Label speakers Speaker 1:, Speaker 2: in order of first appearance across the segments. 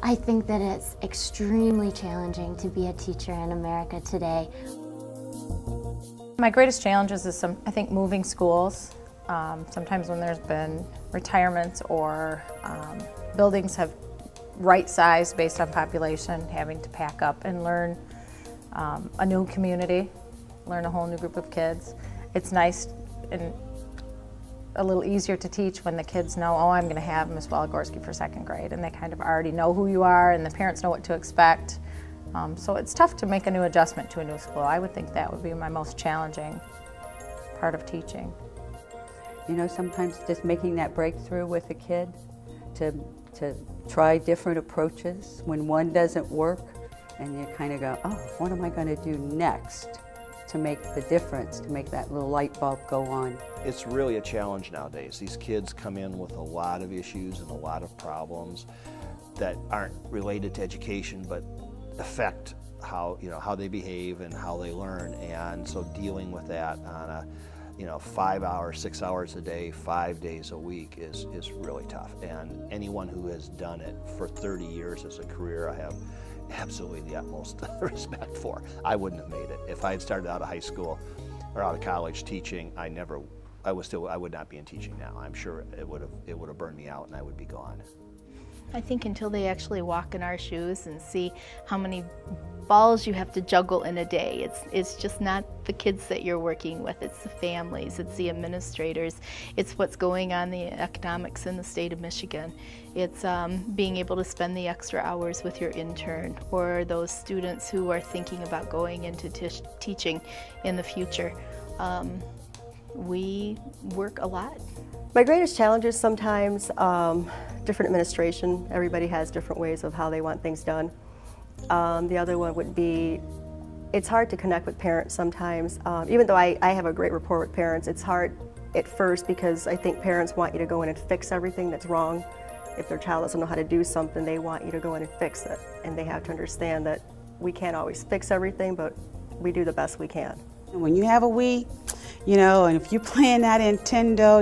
Speaker 1: I think that it's extremely challenging to be a teacher in America today.
Speaker 2: My greatest challenges is I think moving schools. Sometimes when there's been retirements or buildings have right-sized based on population, having to pack up and learn a new community, learn a whole new group of kids. It's nice and a little easier to teach when the kids know, oh, I'm going to have Miss Walagorski for second grade, and they kind of already know who you are and the parents know what to expect. So it's tough to make a new adjustment to a new school. I would think that would be my most challenging part of teaching.
Speaker 3: You know, sometimes just making that breakthrough with a kid to try different approaches when one doesn't work, and you kind of go, oh, what am I going to do next to make the difference, to make that little light bulb go on?
Speaker 4: It's really a challenge nowadays. These kids come in with a lot of issues and a lot of problems that aren't related to education but affect how they behave and how they learn, and so dealing with that on a 5 hours, 6 hours a day, 5 days a week is really tough. And anyone who has done it for 30 years as a career, I have absolutely the utmost respect for. I wouldn't have made it. If I had started out of high school or out of college teaching, I would not be in teaching now. I'm sure it would have burned me out and I would be gone.
Speaker 5: I think until they actually walk in our shoes and see how many balls you have to juggle in a day. It's just not the kids that you're working with, it's the families, it's the administrators, it's what's going on in the economics in the state of Michigan. It's being able to spend the extra hours with your intern or those students who are thinking about going into teaching in the future. We work a lot.
Speaker 6: My greatest challenge is sometimes different administration. Everybody has different ways of how they want things done. The other one would be, it's hard to connect with parents sometimes. Even though I have a great rapport with parents, it's hard at first because I think parents want you to go in and fix everything that's wrong. If their child doesn't know how to do something, they want you to go in and fix it. And they have to understand that we can't always fix everything, but we do the best we can.
Speaker 7: When you have a Wii, and if you're playing that Nintendo,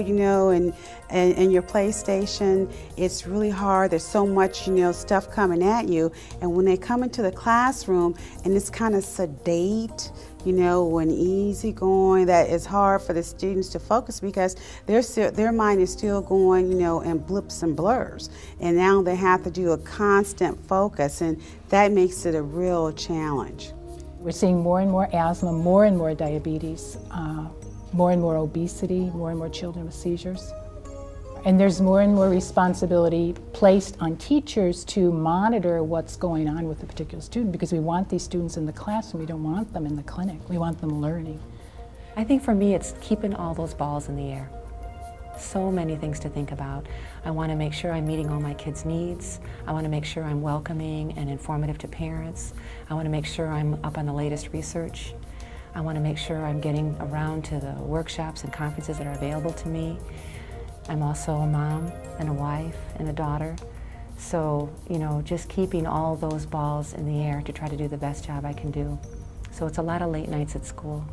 Speaker 7: and your PlayStation, it's really hard. There's so much, stuff coming at you. And when they come into the classroom and it's kind of sedate, and easygoing, that it's hard for the students to focus because their mind is still going, in blips and blurs. And now they have to do a constant focus, and that makes it a real challenge.
Speaker 8: We're seeing more and more asthma, more and more diabetes, more and more obesity, more and more children with seizures. And there's more and more responsibility placed on teachers to monitor what's going on with a particular student, because we want these students in the classroom. We don't want them in the clinic. We want them learning.
Speaker 9: I think for me it's keeping all those balls in the air. So many things to think about. I want to make sure I'm meeting all my kids' needs. I want to make sure I'm welcoming and informative to parents. I want to make sure I'm up on the latest research. I want to make sure I'm getting around to the workshops and conferences that are available to me. I'm also a mom and a wife and a daughter. So, just keeping all those balls in the air to try to do the best job I can do. So it's a lot of late nights at school.